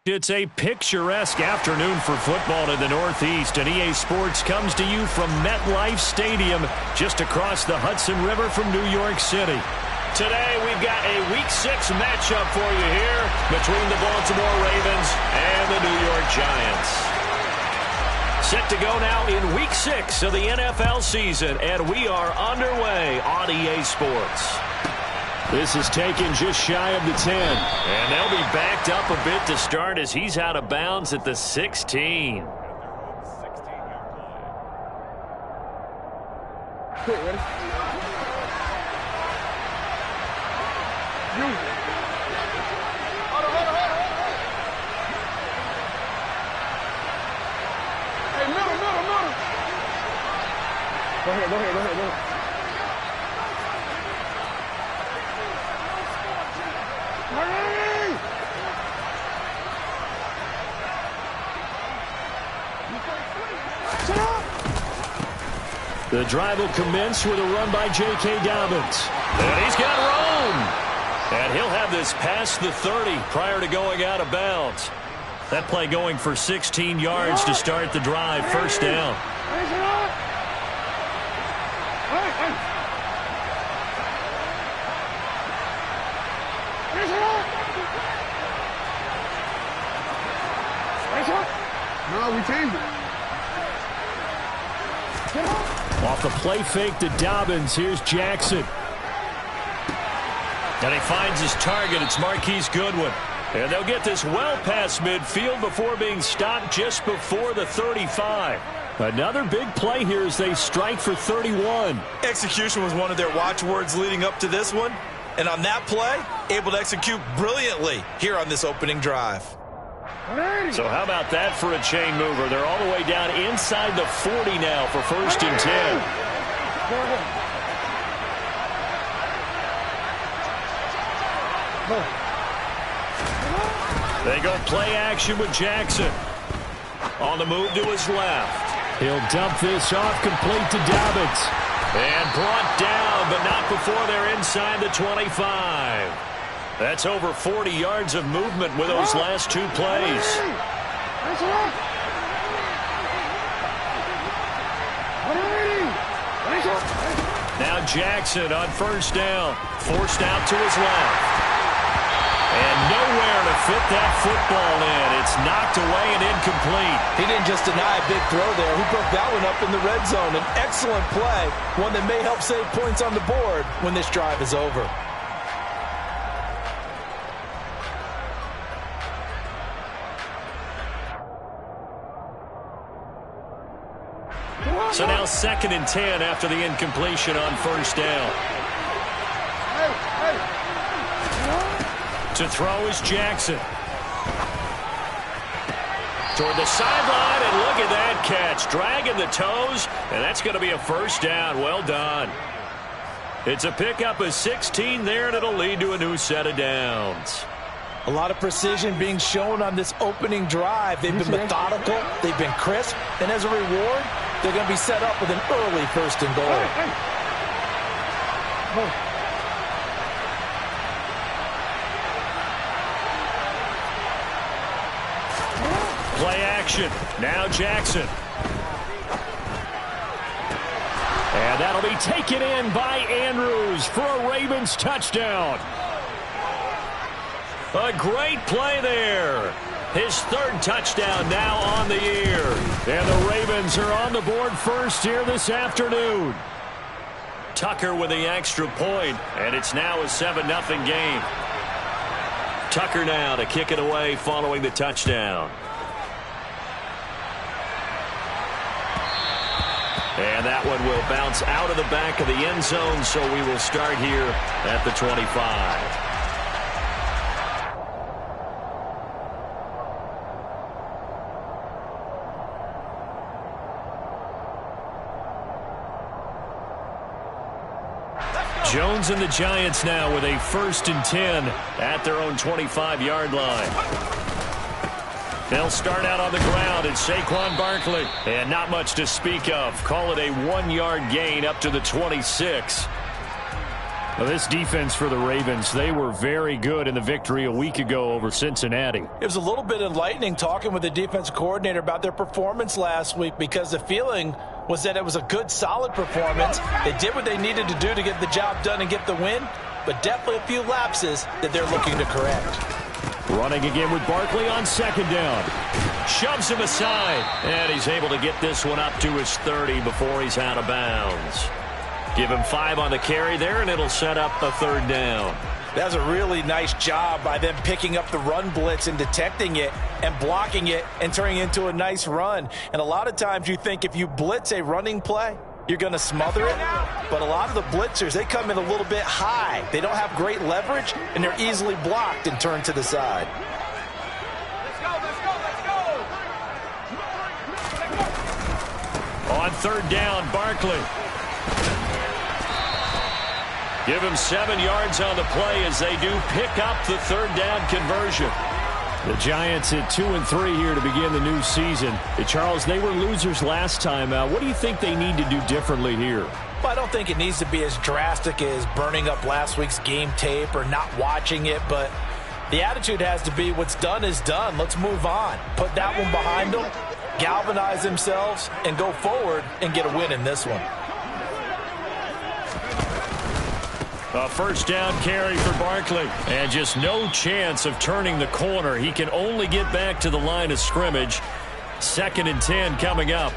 It's a picturesque afternoon for football in the Northeast, and EA Sports comes to you from MetLife Stadium, just across the Hudson River from New York City. Today, we've got a Week 6 matchup for you here between the Baltimore Ravens and the New York Giants. Set to go now in Week 6 of the NFL season, and we are underway on EA Sports. This is taken just shy of the 10. And they'll be backed up a bit to start as he's out of bounds at the 16. Hey, middle. Go ahead. The drive will commence with a run by J.K. Dobbins. And he's got room. And he'll have this past the 30 prior to going out of bounds. That play going for 16 yards to start the drive. First down. No, we changed it. Off the play fake to Dobbins, here's Jackson. And he finds his target. It's Marquise Goodwin. And they'll get this well past midfield before being stopped just before the 35. Another big play here as they strike for 31. Execution was one of their watchwords leading up to this one. And on that play, able to execute brilliantly here on this opening drive. So how about that for a chain mover? They're all the way down inside the 40 now for first and 10. They go play action with Jackson. On the move to his left. He'll dump this off complete to Dobbins. And brought down, but not before they're inside the 25. That's over 40 yards of movement with those last two plays. Now Jackson on first down. Forced out to his left. And nowhere to fit that football in. It's knocked away and incomplete. He didn't just deny a big throw there. He broke that one up in the red zone. An excellent play. One that may help save points on the board when this drive is over. So now second and 10 after the incompletion on first down. To throw is Jackson. Toward the sideline, and look at that catch. Dragging the toes, and that's going to be a first down. Well done. It's a pickup of 16 there, and it'll lead to a new set of downs. A lot of precision being shown on this opening drive. They've been methodical. They've been crisp. And as a reward, they're going to be set up with an early first and goal. Play action. Now Jackson. And that'll be taken in by Andrews for a Ravens touchdown. A great play there. His third touchdown now on the year. And the Ravens are on the board first here this afternoon. Tucker with the extra point, and it's now a 7-0 game. Tucker now to kick it away following the touchdown. And that one will bounce out of the back of the end zone, so we will start here at the 25. Jones and the Giants now with a first and 10 at their own 25-yard line. They'll start out on the ground, and Saquon Barkley. And not much to speak of. Call it a 1-yard gain up to the 26. Well, this defense for the Ravens, they were very good in the victory a week ago over Cincinnati. It was a little bit enlightening talking with the defensive coordinator about their performance last week, because the feeling was that it was a good, solid performance. They did what they needed to do to get the job done and get the win, but definitely a few lapses that they're looking to correct. Running again with Barkley on second down. Shoves him aside, and he's able to get this one up to his 30 before he's out of bounds. Give him 5 on the carry there, and it'll set up a third down. That's a really nice job by them picking up the run blitz and detecting it and blocking it and turning it into a nice run. And a lot of times you think if you blitz a running play, you're going to smother it. But a lot of the blitzers, they come in a little bit high. They don't have great leverage, and they're easily blocked and turned to the side. On third down, Barkley. Give him 7 yards on the play as they do pick up the third down conversion. The Giants at 2-3 here to begin the new season. Charles, they were losers last time out. What do you think they need to do differently here? Well, I don't think it needs to be as drastic as burning up last week's game tape or not watching it, but the attitude has to be what's done is done. Let's move on. Put that one behind them, galvanize themselves, and go forward and get a win in this one. A first down carry for Barkley. And just no chance of turning the corner. He can only get back to the line of scrimmage. 2nd and 10 coming up.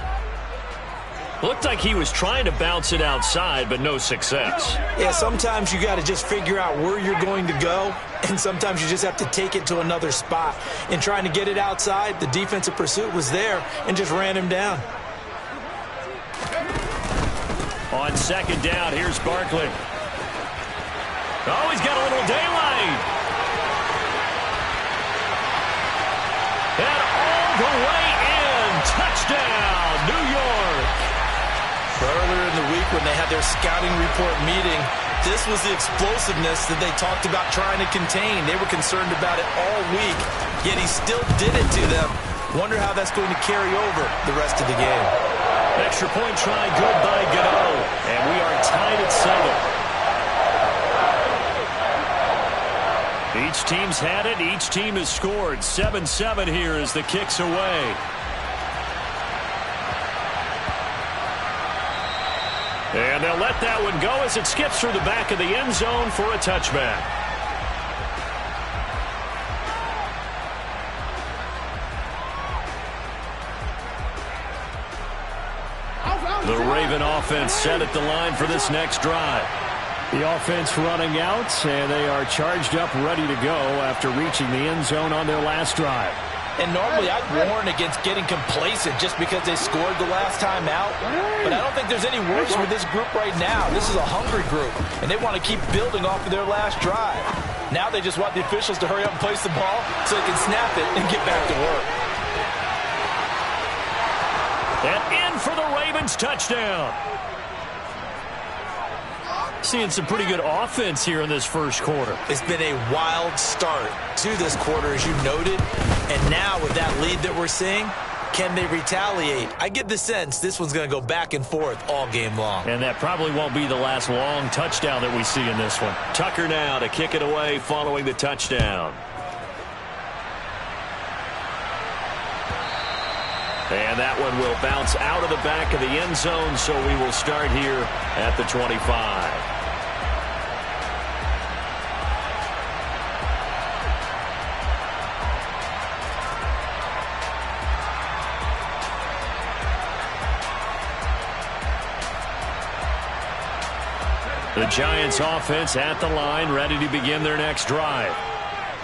Looked like he was trying to bounce it outside, but no success. Yeah, sometimes you got to just figure out where you're going to go, and sometimes you just have to take it to another spot. In trying to get it outside, the defensive pursuit was there and just ran him down. On second down, here's Barkley. Oh, he's got a little daylight. And all the way in. Touchdown, New York. Earlier in the week when they had their scouting report meeting, this was the explosiveness that they talked about trying to contain. They were concerned about it all week, yet he still did it to them. Wonder how that's going to carry over the rest of the game. Extra point try good by Gano. And we are tied at 7. Each team's had it. Each team has scored. 7-7 here as the kick's away. And they'll let that one go as it skips through the back of the end zone for a touchback. The Raven offense set at the line for this next drive. The offense running out, and they are charged up, ready to go after reaching the end zone on their last drive. And normally I'd warn against getting complacent just because they scored the last time out. But I don't think there's any worse for this group right now. This is a hungry group, and they want to keep building off of their last drive. Now they just want the officials to hurry up and place the ball so they can snap it and get back to work. And in for the Ravens touchdown. Seeing some pretty good offense here in this first quarter. It's been a wild start to this quarter, as you noted. And now with that lead that we're seeing, can they retaliate? I get the sense this one's going to go back and forth all game long. And that probably won't be the last long touchdown that we see in this one. Tucker now to kick it away following the touchdown. And that one will bounce out of the back of the end zone, so we will start here at the 25. The Giants offense at the line, ready to begin their next drive.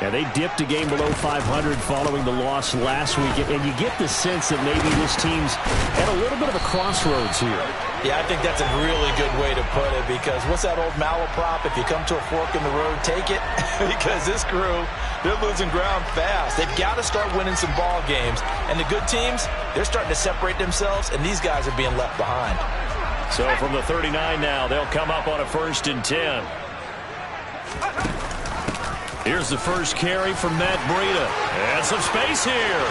Yeah, they dipped a game below 500 following the loss last week, and you get the sense that maybe this team's at a little bit of a crossroads here. Yeah, I think that's a really good way to put it, because what's that old malaprop? If you come to a fork in the road, take it. Because this crew, they're losing ground fast. They've got to start winning some ball games. And the good teams, they're starting to separate themselves, and these guys are being left behind. So from the 39 now, they'll come up on a 1st and 10. Here's the first carry from Matt Breida. And some space here.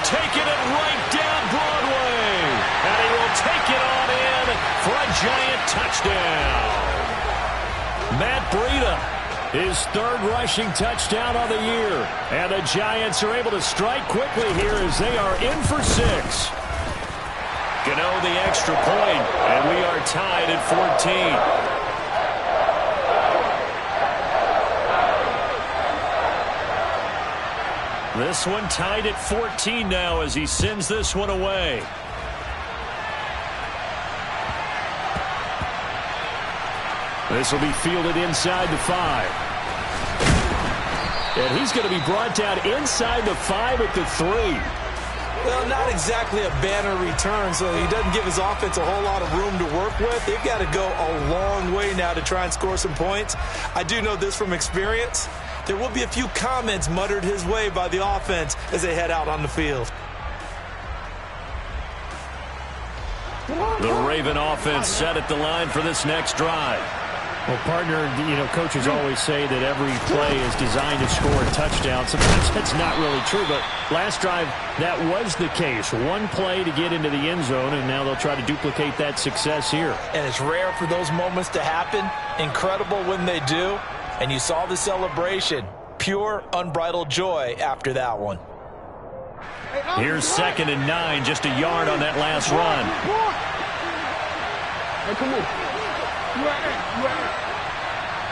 Taking it right down Broadway. And he will take it on in for a Giant touchdown. Matt Breida, his third rushing touchdown of the year. And the Giants are able to strike quickly here as they are in for 6. Gano the extra point, and we are tied at 14. This one tied at 14 now as he sends this one away. This will be fielded inside the 5. And he's going to be brought down inside the 5 at the 3. Well, not exactly a banner return, so he doesn't give his offense a whole lot of room to work with. They've got to go a long way now to try and score some points. I do know this from experience. There will be a few comments muttered his way by the offense as they head out on the field. The Raven offense set at the line for this next drive. Well, partner, coaches always say that every play is designed to score a touchdown. Sometimes that's not really true, but last drive, that was the case. One play to get into the end zone, and now they'll try to duplicate that success here. And it's rare for those moments to happen. Incredible when they do. And you saw the celebration. Pure, unbridled joy after that one. Here's 2nd and 9, just a yard on that last run. Hey, come on. You right there. You right there.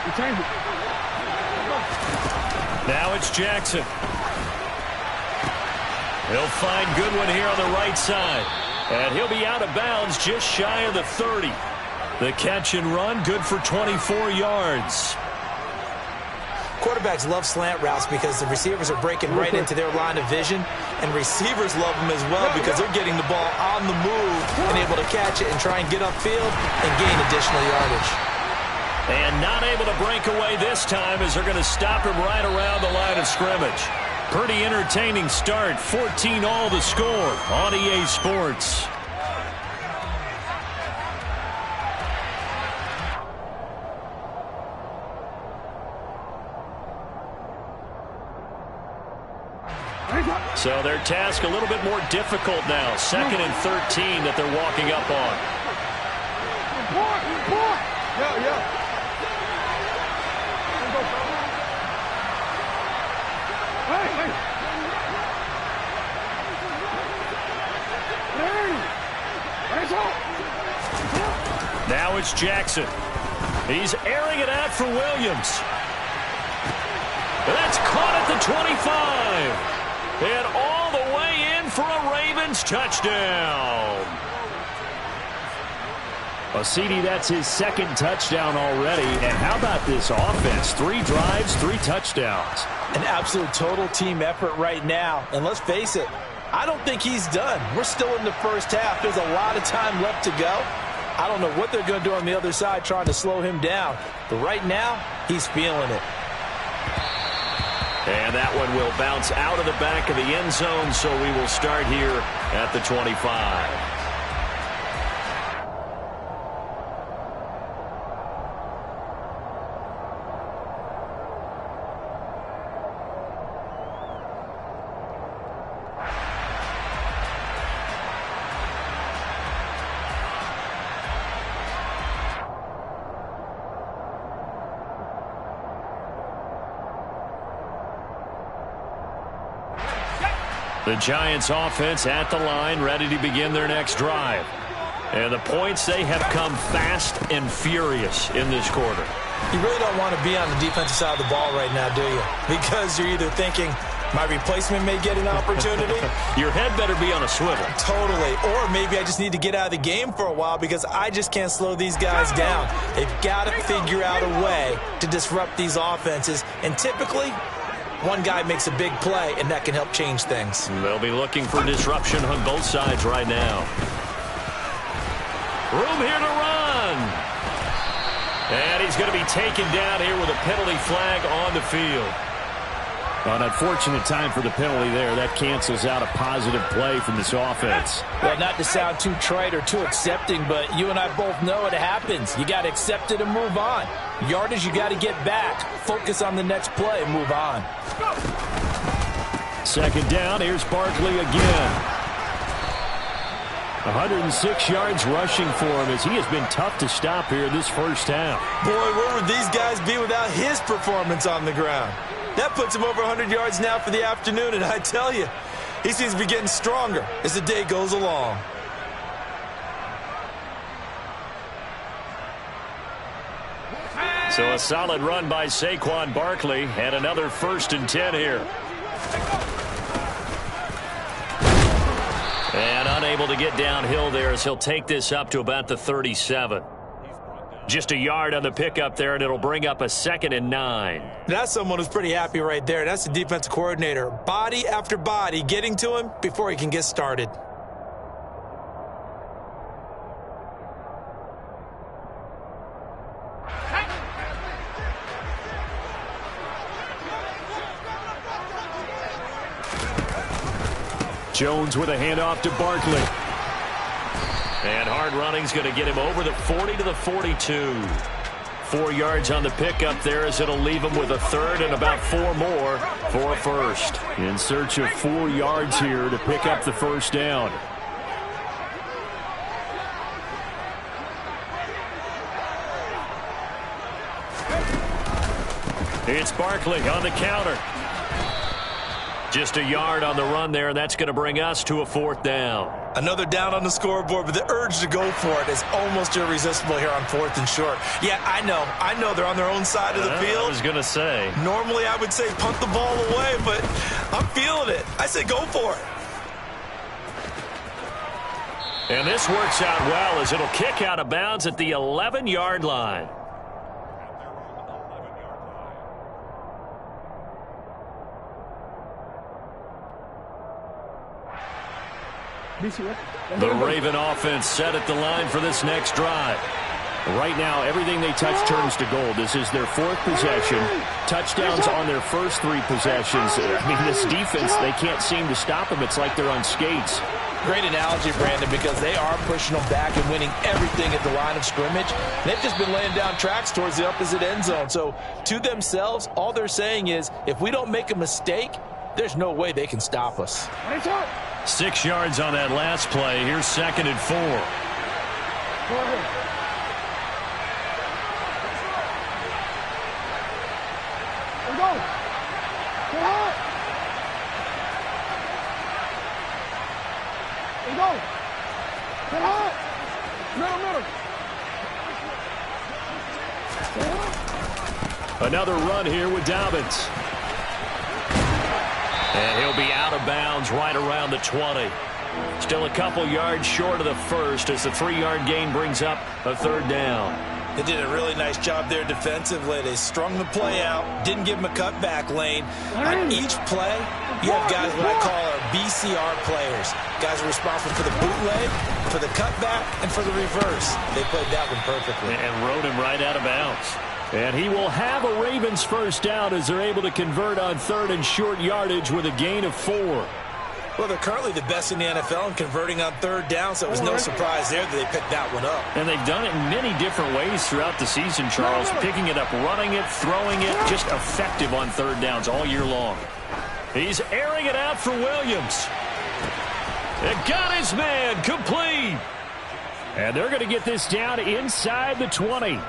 You change it. Now it's Jackson. He'll find Goodwin here on the right side. And he'll be out of bounds just shy of the 30. The catch and run, good for 24 yards. Quarterbacks love slant routes because the receivers are breaking right into their line of vision, and receivers love them as well because they're getting the ball on the move and able to catch it and try and get upfield and gain additional yardage. And not able to break away this time as they're going to stop him right around the line of scrimmage. Pretty entertaining start. 14-all the score on EA Sports. So their task a little bit more difficult now. 2nd and 13 that they're walking up on. Now it's Jackson. He's airing it out for Williams. That's caught at the 25. And all the way in for a Ravens touchdown. Well, CD, that's his 2nd touchdown already. And how about this offense? 3 drives, 3 touchdowns. An absolute total team effort right now. And let's face it, I don't think he's done. We're still in the first half. There's a lot of time left to go. I don't know what they're going to do on the other side trying to slow him down. But right now, he's feeling it. And that one will bounce out of the back of the end zone, so we will start here at the 25. The Giants offense at the line, ready to begin their next drive. And the points, they have come fast and furious in this quarter. You really don't want to be on the defensive side of the ball right now, do you? Because you're either thinking, my replacement may get an opportunity. Your head better be on a swivel. Totally. Or maybe I just need to get out of the game for a while because I just can't slow these guys down. They've got to figure out a way to disrupt these offenses. And typically, one guy makes a big play, and that can help change things. They'll be looking for disruption on both sides right now. Room here to run. And he's going to be taken down here with a penalty flag on the field. An unfortunate time for the penalty there. That cancels out a positive play from this offense. Well, not to sound too trite or too accepting, but you and I both know it happens. You got to accept it and move on. Yardage, you got to get back. Focus on the next play and move on. 2nd down. Here's Barkley again. 106 yards rushing for him as he has been tough to stop here this first half. Boy, where would these guys be without his performance on the ground? That puts him over 100 yards now for the afternoon, and I tell you, he seems to be getting stronger as the day goes along. So a solid run by Saquon Barkley, and another 1st and 10 here. And unable to get downhill there as he'll take this up to about the 37. Just a yard on the pickup there, and it'll bring up a 2nd and 9. That's someone who's pretty happy right there. That's the defensive coordinator. Body after body getting to him before he can get started. Jones with a handoff to Barkley. And hard running's going to get him over the 40 to the 42. 4 yards on the pickup there as it'll leave him with a 3rd and about 4 more for a 1st. In search of 4 yards here to pick up the 1st down. It's Barkley on the counter. Just a yard on the run there, and that's going to bring us to a 4th down. Another down on the scoreboard, but the urge to go for it is almost irresistible here on 4th and short. Yeah, I know they're on their own side of the field. I was going to say. Normally I would say punt the ball away, but I'm feeling it. I say go for it. And this works out well as it'll kick out of bounds at the 11-yard line. The Raven offense set at the line for this next drive. Right now, everything they touch turns to gold. This is their 4th possession. Touchdowns on their first 3 possessions. I mean, this defense, they can't seem to stop them. It's like they're on skates. Great analogy, Brandon, because they are pushing them back and winning everything at the line of scrimmage. They've just been laying down tracks towards the opposite end zone. So to themselves, all they're saying is, if we don't make a mistake, there's no way they can stop us. 6 yards on that last play. Here's 2nd and 4. Go ahead. Go. Go hard. Go. Go hard. Middle. Another run here with Dobbins. And he'll be out of bounds right around the 20. Still a couple yards short of the 1st as the 3-yard gain brings up a 3rd down. They did a really nice job there defensively. They strung the play out, didn't give him a cutback lane. On each play, you have guys what I call our BCR players. Guys are responsible for the bootleg, for the cutback, and for the reverse. They played that one perfectly. And rode him right out of bounds. And he will have a Ravens 1st down as they're able to convert on 3rd and short yardage with a gain of 4. Well, they're currently the best in the NFL in converting on 3rd down, so it was no surprise there that they picked that one up. And they've done it in many different ways throughout the season, Charles. Picking it up, running it, throwing it, just effective on 3rd downs all year long. He's airing it out for Williams. It got his man complete. And they're going to get this down inside the 20.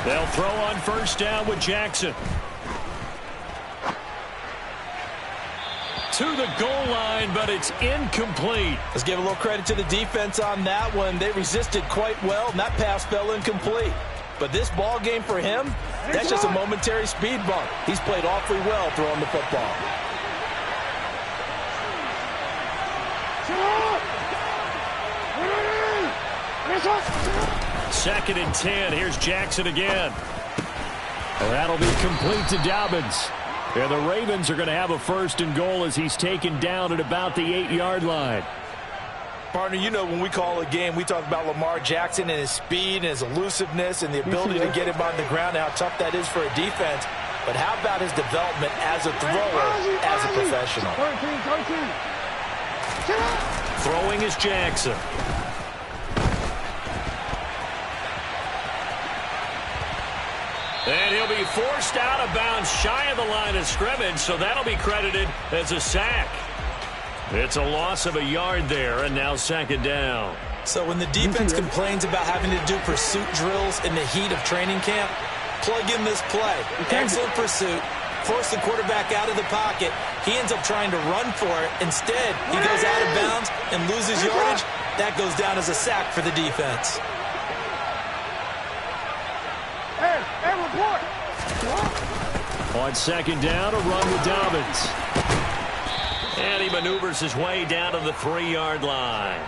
They'll throw on 1st down with Jackson. To the goal line, but it's incomplete. Let's give a little credit to the defense on that one. They resisted quite well, and that pass fell incomplete. But this ball game for him, that's just a momentary speed bump. He's played awfully well throwing the football. Second and 10. Here's Jackson again. And that'll be complete to Dobbins. And the Ravens are going to have a 1st and goal as he's taken down at about the 8-yard line. Partner, you know when we call a game, we talk about Lamar Jackson and his speed and his elusiveness and the ability to get him on the ground and how tough that is for a defense. But how about his development as a thrower, as a professional? 13. Throwing is Jackson. And he'll be forced out of bounds shy of the line of scrimmage, so that'll be credited as a sack. It's a loss of a yard there, and now second down. So when the defense complains about having to do pursuit drills in the heat of training camp, plug in this play. Excellent pursuit. Force the quarterback out of the pocket. He ends up trying to run for it. Instead, he goes out of bounds and loses yardage. That goes down as a sack for the defense. Hey, report. On second down, a run with Dobbins. And he maneuvers his way down to the 3-yard line.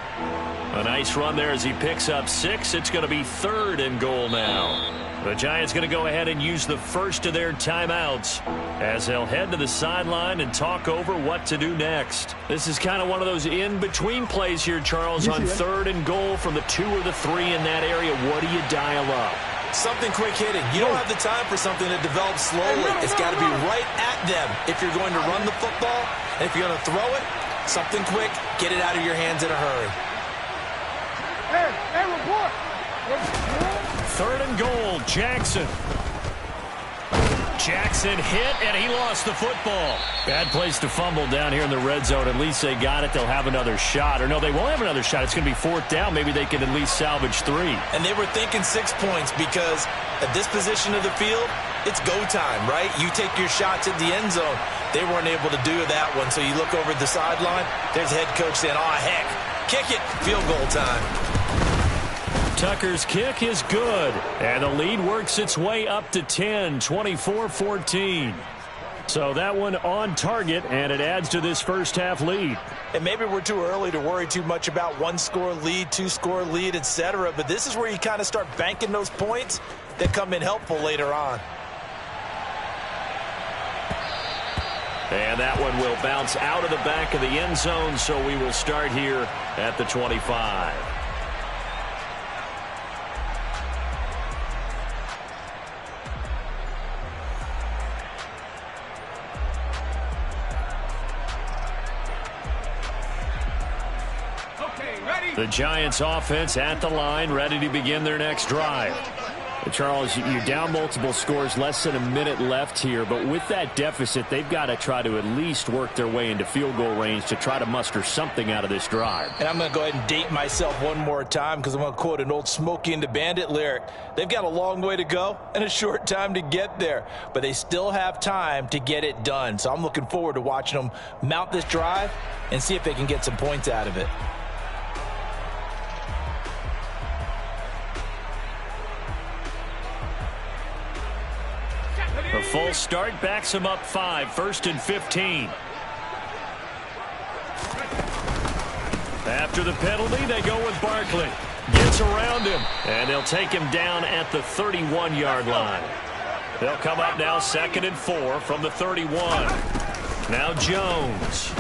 A nice run there as he picks up 6. It's going to be 3rd and goal now. The Giants going to go ahead and use the first of their timeouts as they'll head to the sideline and talk over what to do next. This is kind of one of those in-between plays here, Charles, on 3rd and goal from the 2 or the 3 in that area. What do you dial up? Something quick hitting. You don't have the time for something to develop slowly. It's got to be right at them if you're going to run the football. And if you're going to throw it, something quick, get it out of your hands in a hurry. Hey, report. 3rd and goal, Jackson. Jackson hit, and he lost the football. Bad place to fumble down here in the red zone. At least they got it. They'll have another shot. Or no, they won't have another shot. It's going to be 4th down. Maybe they can at least salvage 3. And they were thinking 6 points because at this position of the field, it's go time, right? You take your shots at the end zone. They weren't able to do that one. So you look over at the sideline. There's head coach saying, oh, heck, kick it. Field goal time. Tucker's kick is good, and the lead works its way up to 10, 24-14. So that one on target, and it adds to this first half lead. And maybe we're too early to worry too much about 1-score lead, 2-score lead, etc. But this is where you kind of start banking those points that come in helpful later on. And that one will bounce out of the back of the end zone, so we will start here at the 25. The Giants offense at the line, ready to begin their next drive. Charles, you're down multiple scores, less than a minute left here, but with that deficit, they've got to try to at least work their way into field goal range to try to muster something out of this drive. And I'm going to go ahead and date myself one more time because I'm going to quote an old Smokey and the Bandit lyric. They've got a long way to go and a short time to get there, but they still have time to get it done. So I'm looking forward to watching them mount this drive and see if they can get some points out of it. A full start backs him up 5, 1st and 15. After the penalty, they go with Barkley. Gets around him, and they'll take him down at the 31-yard line. They'll come up now 2nd and 4 from the 31. Now Jones.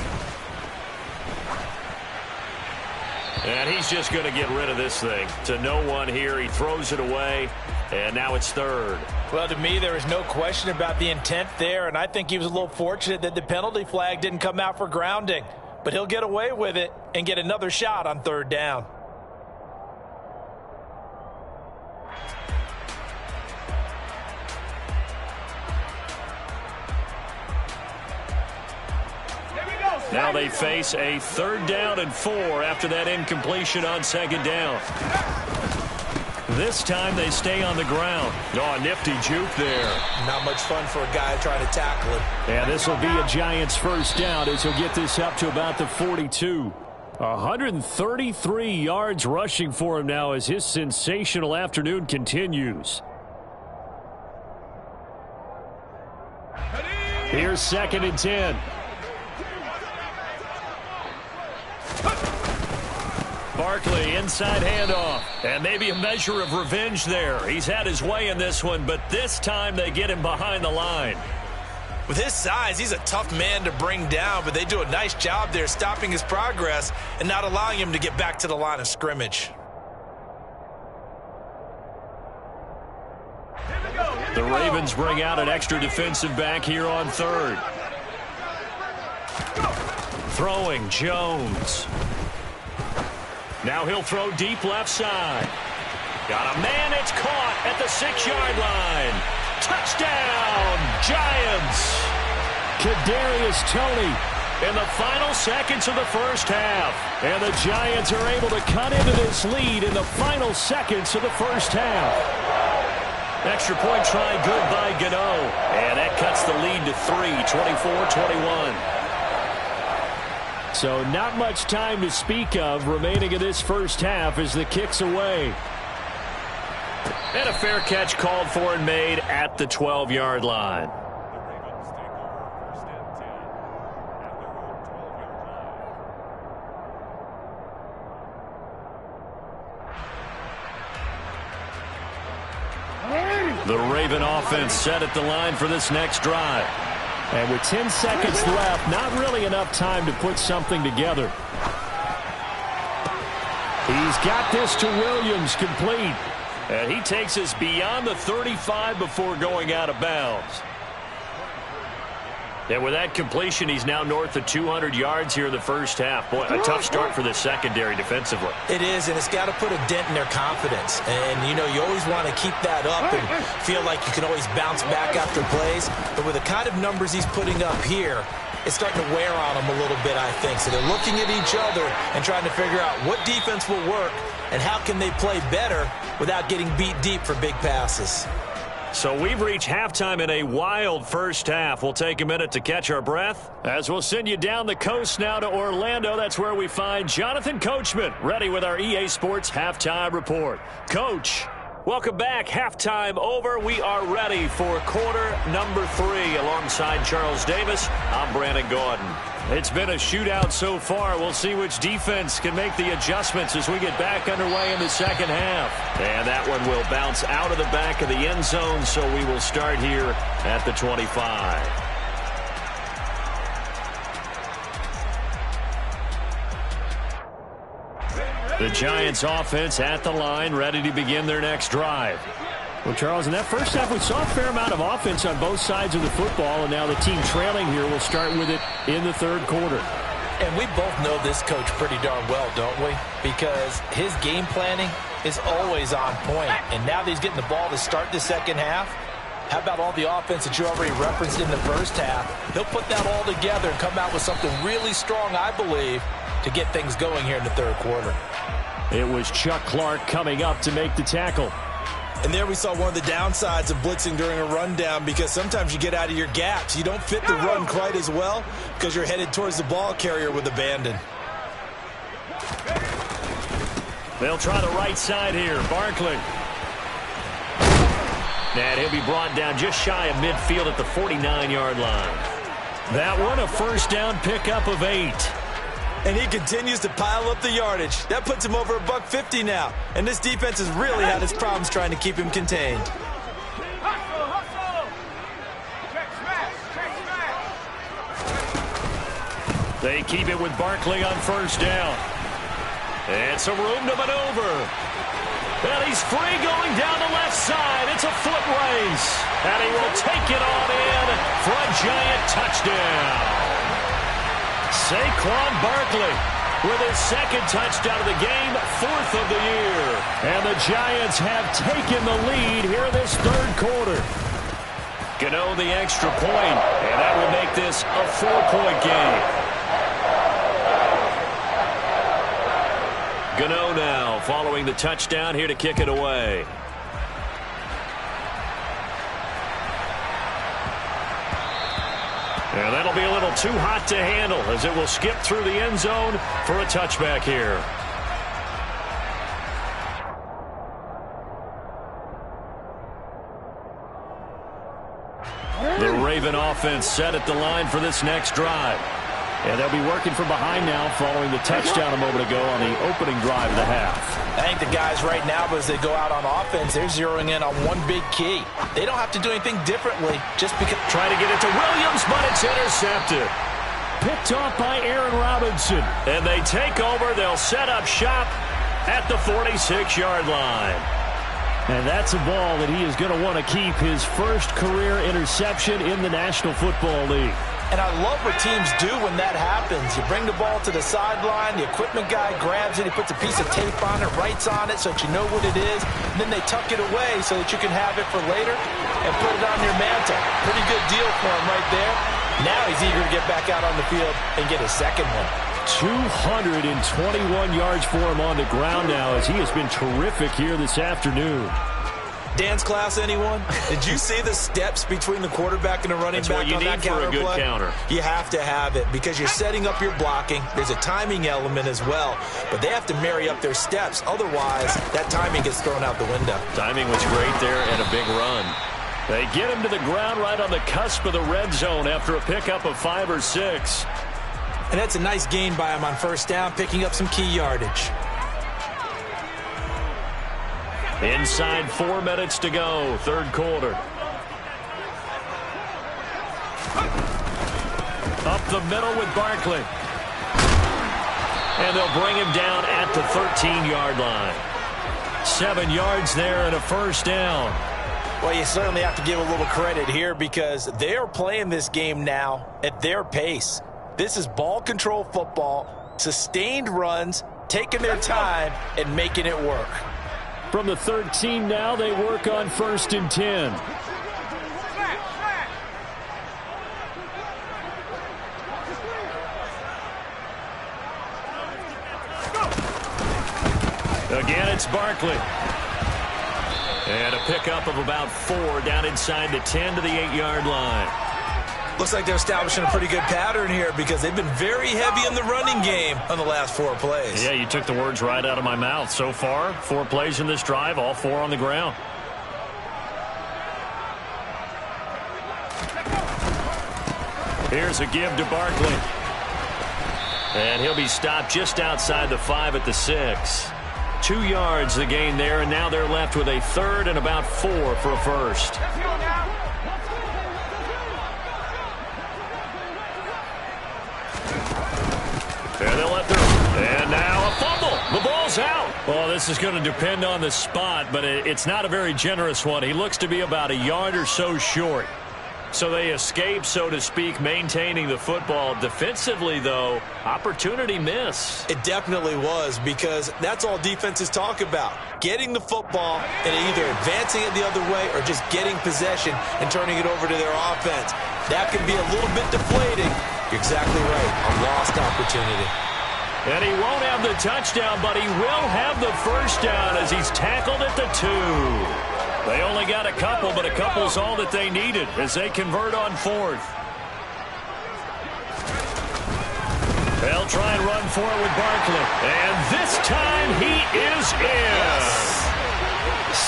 And he's just going to get rid of this thing. To no one here. He throws it away, and now it's 3rd. Well, to me, there is no question about the intent there, and I think he was a little fortunate that the penalty flag didn't come out for grounding. But he'll get away with it and get another shot on 3rd down. Now they face a 3rd down and 4 after that incompletion on 2nd down. This time they stay on the ground. Oh, nifty juke there. Not much fun for a guy trying to tackle him. And this will be a Giants first down as he'll get this up to about the 42. 133 yards rushing for him now as his sensational afternoon continues. Here's 2nd and 10. Barkley, inside handoff, and maybe a measure of revenge there. He's had his way in this one, but this time they get him behind the line. With his size, he's a tough man to bring down, but they do a nice job there stopping his progress and not allowing him to get back to the line of scrimmage. The Ravens bring out an extra defensive back here on 3rd. Throwing Jones. Now he'll throw deep left side. Got a man, it's caught at the 6-yard line. Touchdown, Giants. Kadarius Toney in the final seconds of the first half. And the Giants are able to cut into this lead in the final seconds of the first half. Extra point try good by Gano. And that cuts the lead to 3, 24-21. So not much time to speak of remaining in this first half as the kick's away. And a fair catch called for and made at the 12-yard line. The Raven offense set at the line for this next drive. And with 10 seconds left, not really enough time to put something together. He's got this to Williams, complete. And he takes us beyond the 35 before going out of bounds. And with that completion, he's now north of 200 yards here in the first half. Boy, a tough start for the secondary defensively. It is, and it's got to put a dent in their confidence. And, you know, you always want to keep that up and feel like you can always bounce back after plays. But with the kind of numbers he's putting up here, it's starting to wear on them a little bit, I think. So they're looking at each other and trying to figure out what defense will work and how can they play better without getting beat deep for big passes. So we've reached halftime in a wild first half. We'll take a minute to catch our breath as we'll send you down the coast now to Orlando. That's where we find Jonathan Coachman ready with our EA Sports Halftime Report. Coach, welcome back. Halftime over. We are ready for quarter number 3 alongside Charles Davis. I'm Brandon Gaudin. It's been a shootout so far. We'll see which defense can make the adjustments as we get back underway in the second half. And that one will bounce out of the back of the end zone, so we will start here at the 25. The Giants offense at the line, ready to begin their next drive. Well, Charles, in that first half, we saw a fair amount of offense on both sides of the football, and now the team trailing here will start with it in the third quarter. And we both know this coach pretty darn well, don't we? Because his game planning is always on point. And now that he's getting the ball to start the second half, how about all the offense that you already referenced in the first half? He'll put that all together and come out with something really strong, I believe, to get things going here in the third quarter. It was Chuck Clark coming up to make the tackle. And there we saw one of the downsides of blitzing during a rundown, because sometimes you get out of your gaps. You don't fit the run quite as well because you're headed towards the ball carrier with abandon. They'll try the right side here. Barkley. And he'll be brought down just shy of midfield at the 49-yard line. That one a first down pickup of 8. And he continues to pile up the yardage. That puts him over $150 now. And this defense has really had its problems trying to keep him contained. They keep it with Barkley on first down. And some room to maneuver. And he's free going down the left side. It's a foot race. And he will take it on in for a Giant touchdown. Saquon Barkley with his second touchdown of the game, 4th of the year. And the Giants have taken the lead here in this third quarter. Gano the extra point, and that will make this a 4-point game. Gano now following the touchdown here to kick it away. And that'll be a little too hot to handle as it will skip through the end zone for a touchback here. The Raven offense set at the line for this next drive. And they'll be working from behind now following the touchdown a moment ago on the opening drive of the half. I think the guys right now, as they go out on offense, they're zeroing in on one big key. They don't have to do anything differently just because. Trying to get it to Williams, but it's intercepted. Picked off by Aaron Robinson. And they take over. They'll set up shop at the 46-yard line. And that's a ball that he is going to want to keep, his first career interception in the National Football League. And I love what teams do when that happens. You bring the ball to the sideline, the equipment guy grabs it, he puts a piece of tape on it, writes on it so that you know what it is, and then they tuck it away so that you can have it for later and put it on your mantle. Pretty good deal for him right there. Now he's eager to get back out on the field and get his second one. 221 yards for him on the ground now as he has been terrific here this afternoon. Dance class, anyone? Did you see the steps between the quarterback and the running back on that counter play? That's what you need for a good counter. You have to have it because you're setting up your blocking. There's a timing element as well, but they have to marry up their steps. Otherwise, that timing gets thrown out the window. Timing was great there and a big run. They get him to the ground right on the cusp of the red zone after a pickup of 5 or 6. And that's a nice gain by him on first down, picking up some key yardage. Inside 4 minutes to go, third quarter. Up the middle with Barkley. And they'll bring him down at the 13-yard line. 7 yards there and a first down. Well, you certainly have to give a little credit here because they are playing this game now at their pace. This is ball control football, sustained runs, taking their time and making it work. From the 13 now, they work on 1st and 10. Again, it's Barkley. And a pickup of about 4 down inside the 10 to the 8-yard line. Looks like they're establishing a pretty good pattern here because they've been very heavy in the running game on the last 4 plays. Yeah, you took the words right out of my mouth. So far, 4 plays in this drive, all 4 on the ground. Here's a give to Barkley. And he'll be stopped just outside the 5 at the 6. 2 yards the gain there, and now they're left with a 3rd and about 4 for a first. And they'll let and now a fumble. The ball's out. Well, this is going to depend on the spot, but it's not a very generous one. He looks to be about a yard or so short. So they escape, so to speak, maintaining the football. Defensively, though, opportunity miss. It definitely was because that's all defenses talk about. Getting the football and either advancing it the other way or just getting possession and turning it over to their offense. That can be a little bit deflating. You're exactly right. A lost opportunity. And he won't have the touchdown, but he will have the first down as he's tackled at the 2. They only got a couple, but a couple's all that they needed as they convert on 4th. They'll try and run for it with Barkley. And this time he is in. Yes.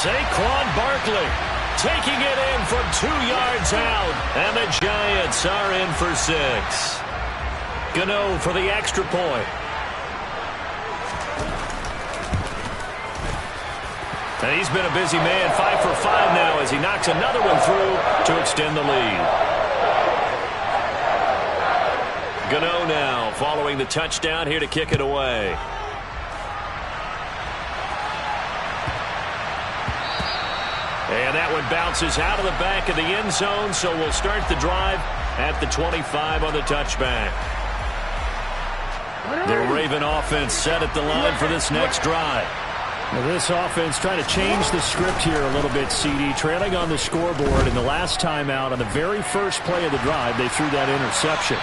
Saquon Barkley taking it in from 2 yards out. And the Giants are in for 6. Gano for the extra point. And he's been a busy man, 5 for 5 now as he knocks another one through to extend the lead. Gano now following the touchdown here to kick it away. And that one bounces out of the back of the end zone, so we'll start the drive at the 25 on the touchback. The Raven offense set at the line for this next drive. Well, this offense trying to change the script here a little bit, CD. Trailing on the scoreboard, and the last time out on the very first play of the drive, they threw that interception.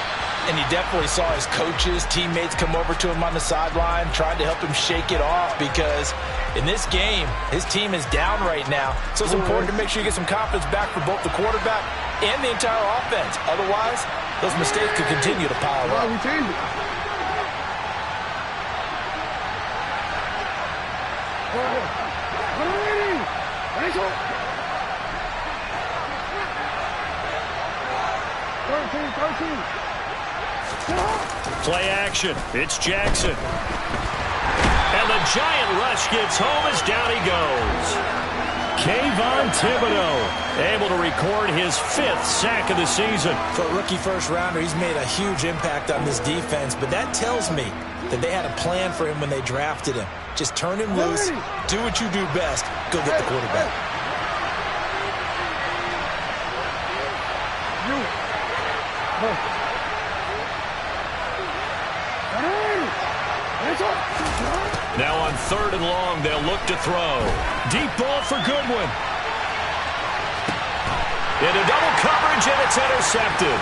And you definitely saw his coaches, teammates come over to him on the sideline, trying to help him shake it off because in this game, his team is down right now. So it's important to make sure you get some confidence back for both the quarterback and the entire offense. Otherwise, those mistakes could continue to pile up. We changed it. Play action. It's Jackson. And the giant rush gets home as down he goes. Kayvon Thibodeaux able to record his 5th sack of the season. For a rookie first-rounder, he's made a huge impact on this defense, but that tells me that they had a plan for him when they drafted him. Just turn him loose, do what you do best, go get the quarterback. Now on 3rd and long, they'll look to throw. Deep ball for Goodwin. Into double coverage, and it's intercepted.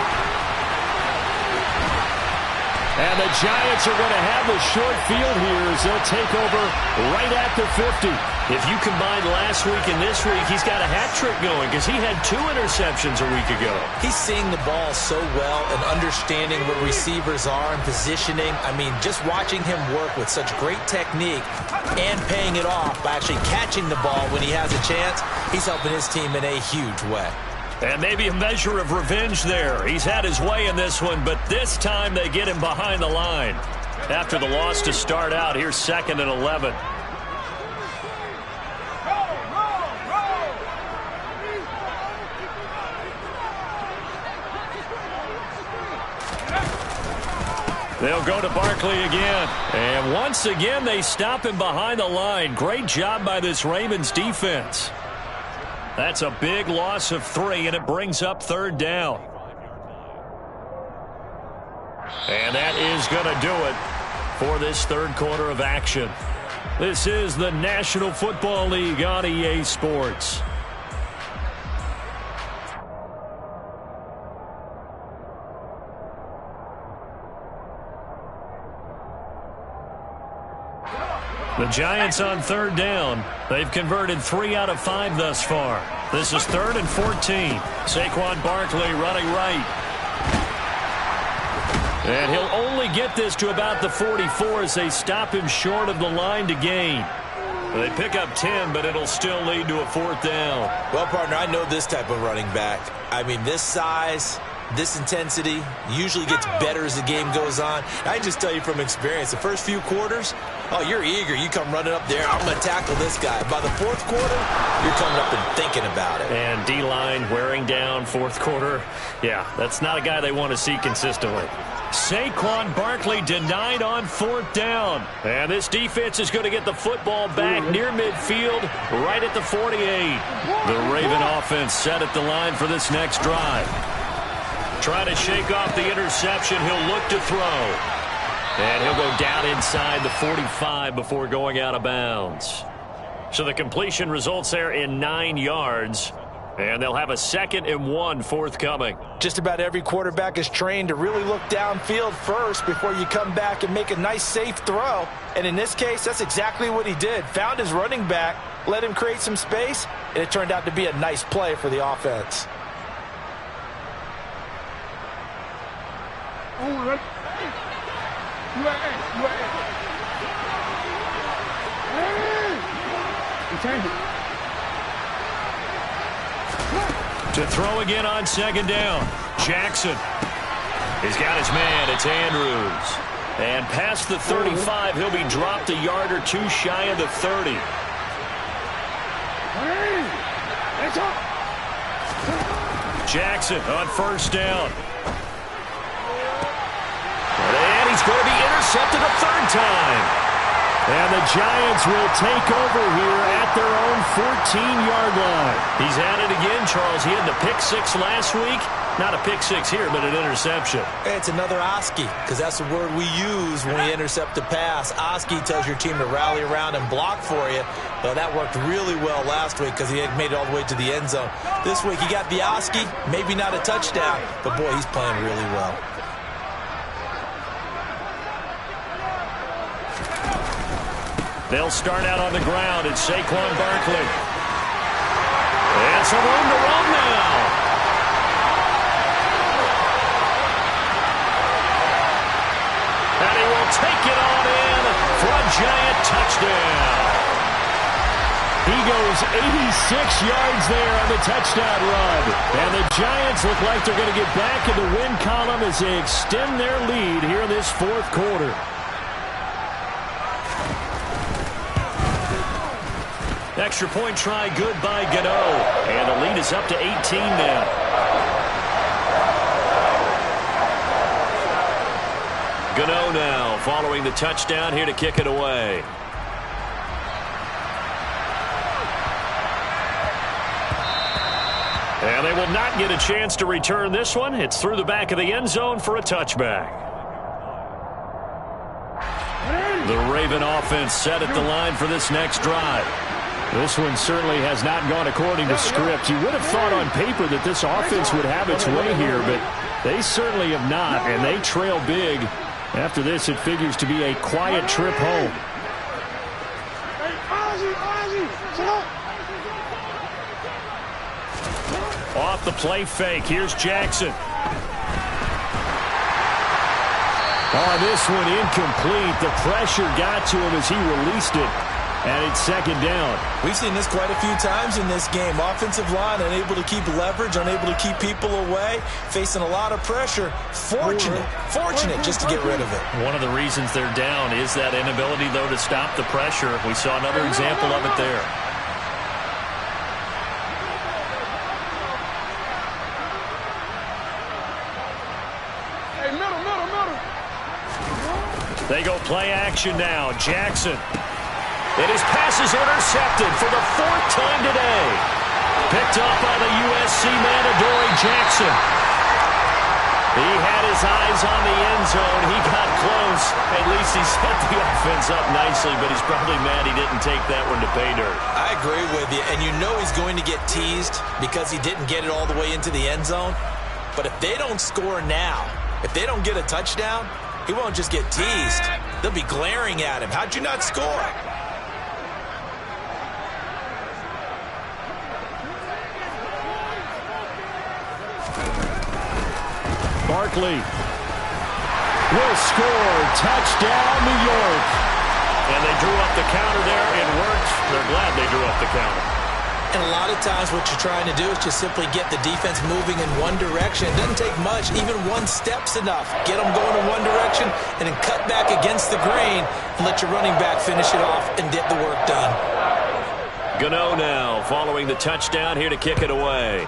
And the Giants are going to have the short field here as they'll take over right at the 50. If you combine last week and this week, he's got a hat trick going because he had 2 interceptions a week ago. He's seeing the ball so well and understanding what receivers are and positioning. I mean, just watching him work with such great technique and paying it off by actually catching the ball when he has a chance, he's helping his team in a huge way. And maybe a measure of revenge there. He's had his way in this one, but this time they get him behind the line. After the loss to start out, here's 2nd and 11. They'll go to Barkley again. And once again, they stop him behind the line. Great job by this Ravens defense. That's a big loss of 3, and it brings up 3rd down. And that is going to do it for this 3rd quarter of action. This is the National Football League on EA Sports. The Giants on 3rd down. They've converted 3 out of 5 thus far. This is 3rd and 14. Saquon Barkley running right. And he'll only get this to about the 44 as they stop him short of the line to gain. They pick up 10, but it'll still lead to a 4th down. Well, partner, I know this type of running back. I mean, this size, this intensity usually gets better as the game goes on. I can just tell you from experience, the first few quarters, oh, you're eager. You come running up there. I'm going to tackle this guy. By the 4th quarter, you're coming up and thinking about it. And D-line wearing down 4th quarter. Yeah, that's not a guy they want to see consistently. Saquon Barkley denied on 4th down. And this defense is going to get the football back near midfield, right at the 48. The Raven offense set at the line for this next drive. Trying to shake off the interception. He'll look to throw. And he'll go down inside the 45 before going out of bounds. So the completion results there in 9 yards. And they'll have a 2nd and 1 forthcoming. Just about every quarterback is trained to really look downfield first before you come back and make a nice, safe throw. And in this case, that's exactly what he did. Found his running back, let him create some space, and it turned out to be a nice play for the offense. To throw again on 2nd down. Jackson. He's got his man. It's Andrews. And past the 35, he'll be dropped a yard or 2 shy of the 30. Jackson on 1st down. And he's going to be intercepted a 3rd time. And the Giants will take over here at their own 14-yard line. He's at it again, Charles. He had the pick 6 last week. Not a pick 6 here, but an interception. It's another Oski, because that's the word we use when we intercept a pass. Oski tells your team to rally around and block for you. Well, that worked really well last week because he had made it all the way to the end zone. This week he got the Oski, maybe not a touchdown, but boy, he's playing really well. They'll start out on the ground. It's Saquon Barkley. And some room to run now. And he will take it on in for a Giant touchdown. He goes 86 yards there on the touchdown run. And the Giants look like they're going to get back in the win column as they extend their lead here in this 4th quarter. Extra point try good by Gano. And the lead is up to 18 now. Gano now following the touchdown here to kick it away. And they will not get a chance to return this one. It's through the back of the end zone for a touchback. The Raven offense set at the line for this next drive. This one certainly has not gone according to script. You would have thought on paper that this offense would have its way here, but they certainly have not, and they trail big. After this, it figures to be a quiet trip home. Off the play fake, here's Jackson. Oh, this one incomplete. The pressure got to him as he released it, and it's second down. We've seen this quite a few times in this game. Offensive line unable to keep leverage, unable to keep people away, facing a lot of pressure. Fortunate just to get rid of it. One of the reasons they're down is that inability, though, to stop the pressure. We saw another example of it there. They go play action now. Jackson. And his pass is intercepted for the 4th time today. Picked up by the USC man, Adoree Jackson. He had his eyes on the end zone. He got close. At least he set the offense up nicely, but he's probably mad he didn't take that one to pay dirt. I agree with you, and you know he's going to get teased because he didn't get it all the way into the end zone. But if they don't score now, if they don't get a touchdown, he won't just get teased. They'll be glaring at him. How'd you not score? Barkley will score. Touchdown, New York. And they drew up the counter there. It worked. They're glad they drew up the counter. And a lot of times what you're trying to do is just simply get the defense moving in one direction. It doesn't take much. Even one step's enough. Get them going in one direction and then cut back against the grain and let your running back finish it off and get the work done. Gano now following the touchdown here to kick it away.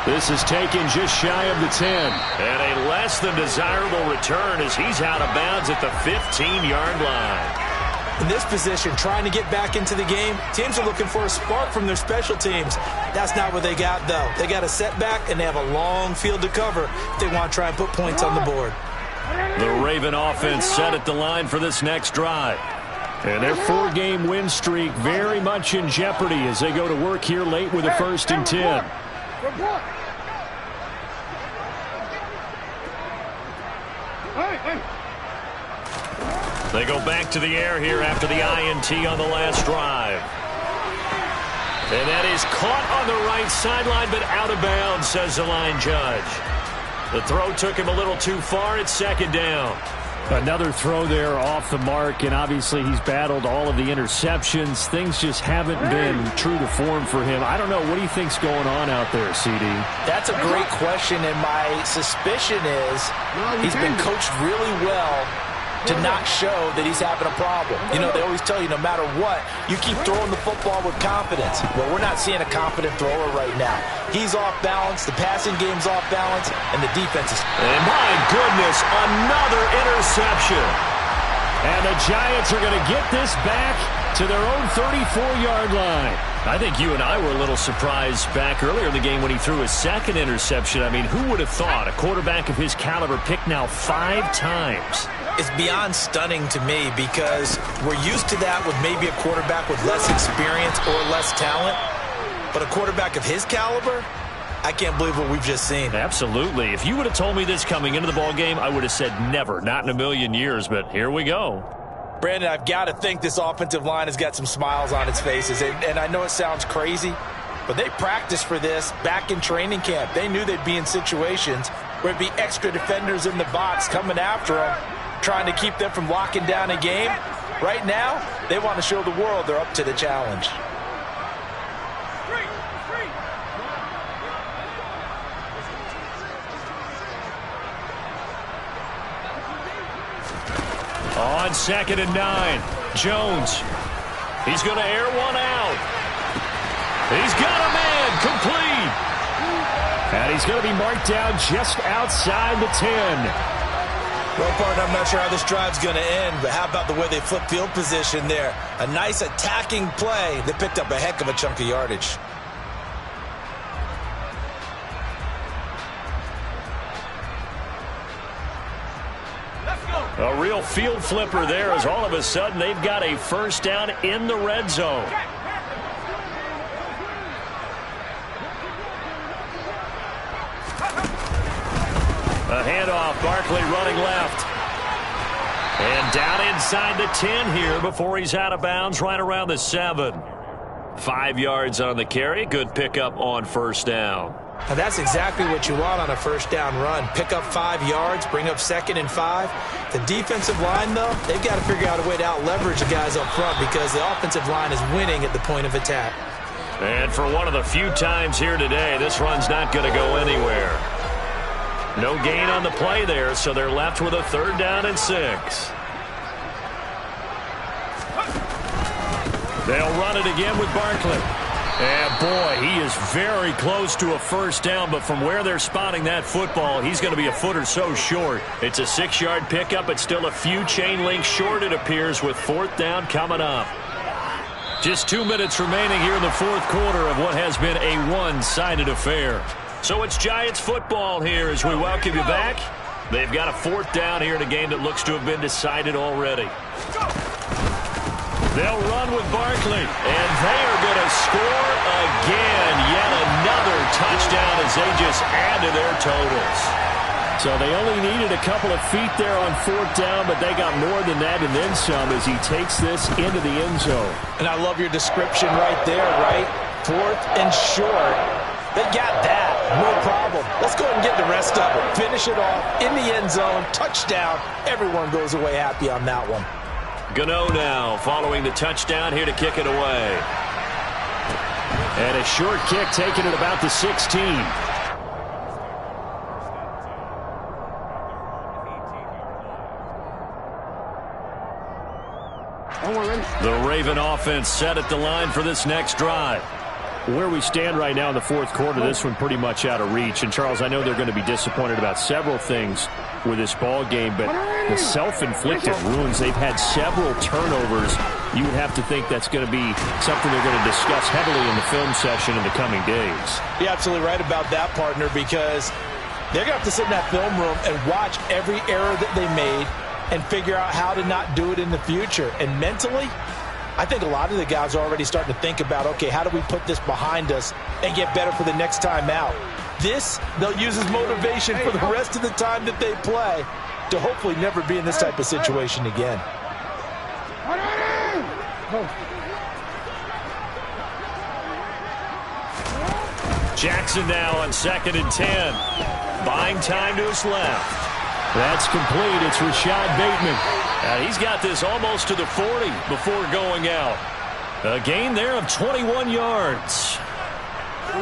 This is taken just shy of the 10. And a less than desirable return as he's out of bounds at the 15-yard line. In this position, trying to get back into the game, teams are looking for a spark from their special teams. That's not what they got, though. They got a setback, and they have a long field to cover if they want to try and put points on the board. The Raven offense set at the line for this next drive. And their 4-game win streak very much in jeopardy as they go to work here late with a 1st and 10. They go back to the air here after the INT on the last drive. And that is caught on the right sideline, but out of bounds, says the line judge. The throw took him a little too far. It's second down. Another throw there off the mark, and obviously he's battled all of the interceptions. Things just haven't been true to form for him. I don't know. What do you think's going on out there, CD? That's a great question, and my suspicion is he's been coached really well to not show that he's having a problem. You know, they always tell you no matter what, you keep throwing the football with confidence. Well, we're not seeing a confident thrower right now. He's off balance, the passing game's off balance, and the defense is... And my goodness, another interception. And the Giants are going to get this back to their own 34-yard line. I think you and I were a little surprised back earlier in the game when he threw his 2nd interception. I mean, who would have thought a quarterback of his caliber picked now 5 times? It's beyond stunning to me because we're used to that with maybe a quarterback with less experience or less talent. But a quarterback of his caliber, I can't believe what we've just seen. Absolutely. If you would have told me this coming into the ballgame, I would have said never, not in a million years. But here we go. Brandon, I've got to think this offensive line has got some smiles on its faces. And I know it sounds crazy, but they practiced for this back in training camp. They knew they'd be in situations where it'd be extra defenders in the box coming after them, trying to keep them from locking down a game. Right now, they want to show the world they're up to the challenge. On 2nd and 9, Jones. He's going to air one out. He's got a man, complete. And he's going to be marked down just outside the 10. Well, partner, I'm not sure how this drive's going to end, but how about the way they flip field position there? A nice attacking play. They picked up a heck of a chunk of yardage. A real field flipper there as all of a sudden they've got a first down in the red zone. A handoff, Barkley running left. And down inside the 10 here before he's out of bounds right around the 7. 5 yards on the carry. Good pickup on first down. Now that's exactly what you want on a first down run. Pick up 5 yards, bring up 2nd and 5. The defensive line, though, they've got to figure out a way to out-leverage the guys up front because the offensive line is winning at the point of attack. And for one of the few times here today, this run's not going to go anywhere. No gain on the play there, so they're left with a 3rd down and 6. They'll run it again with Barkley. And, boy, he is very close to a first down, but from where they're spotting that football, he's going to be a foot or so short. It's a 6-yard pickup. It's still a few chain links short, it appears, with 4th down coming up. Just 2 minutes remaining here in the 4th quarter of what has been a one-sided affair. So it's Giants football here as we welcome you back. They've got a 4th down here in a game that looks to have been decided already. They'll run with Barkley, and they are going to score again. Yet another touchdown as they just add to their totals. So they only needed a couple of feet there on 4th down, but they got more than that and then some as he takes this into the end zone. And I love your description right there, right? 4th and short. They got that. No problem. Let's go ahead and get the rest of it. Finish it off in the end zone. Touchdown. Everyone goes away happy on that one. Gano now following the touchdown here to kick it away. And a short kick taken at about the 16. The Raven offense set at the line for this next drive. Where we stand right now in the 4th quarter, this one pretty much out of reach. And, Charles, I know they're going to be disappointed about several things with this ball game, but the self-inflicted wounds, they've had several turnovers. You would have to think that's going to be something they're going to discuss heavily in the film session in the coming days. You're absolutely right about that, partner, because they're going to have to sit in that film room and watch every error that they made and figure out how to not do it in the future. And mentally, I think a lot of the guys are already starting to think about, okay, how do we put this behind us and get better for the next time out? This, they'll use as motivation for the rest of the time that they play to hopefully never be in this type of situation again. Jackson now on 2nd and 10. Buying time to his left. That's complete. It's Rashad Bateman. He's got this almost to the 40 before going out. A gain there of 21 yards.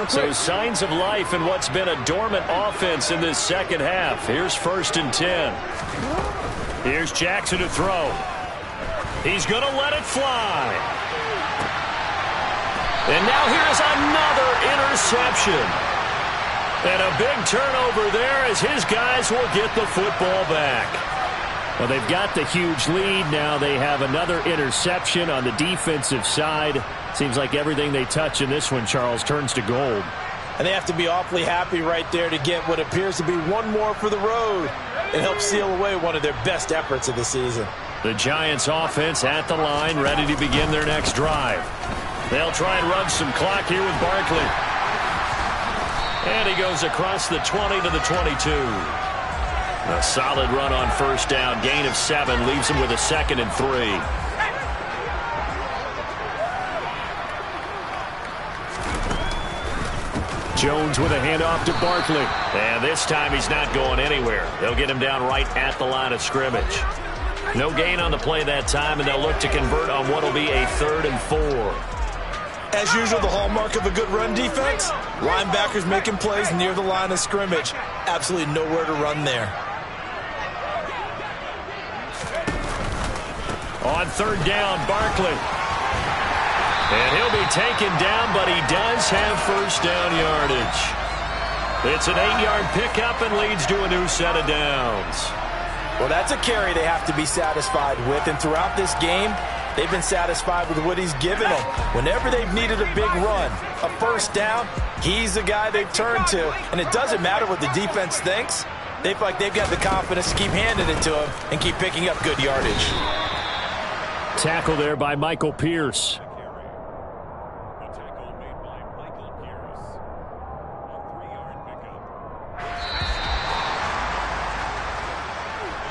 So signs of life in what's been a dormant offense in this second half. Here's 1st and 10. Here's Jackson to throw. He's going to let it fly. And now here's another interception. And a big turnover there as his guys will get the football back. Well, they've got the huge lead. Now they have another interception on the defensive side. Seems like everything they touch in this one, Charles, turns to gold. And they have to be awfully happy right there to get what appears to be one more for the road. It helps seal away one of their best efforts of the season. The Giants offense at the line, ready to begin their next drive. They'll try and run some clock here with Barkley. And he goes across the 20 to the 22. A solid run on first down. Gain of 7 leaves him with a 2nd and 3. Jones with a handoff to Barkley. And this time he's not going anywhere. They'll get him down right at the line of scrimmage. No gain on the play that time, and they'll look to convert on what will be a 3rd and 4. As usual, the hallmark of a good run defense, linebackers making plays near the line of scrimmage. Absolutely nowhere to run there. On 3rd down, Barkley. And he'll be taken down, but he does have first down yardage. It's an 8-yard pickup and leads to a new set of downs. Well, that's a carry they have to be satisfied with, and throughout this game, they've been satisfied with what he's given them. Whenever they've needed a big run, a first down, he's the guy they've turned to. And it doesn't matter what the defense thinks. They feel like they've got the confidence to keep handing it to him and keep picking up good yardage. Tackle there by Michael Pierce.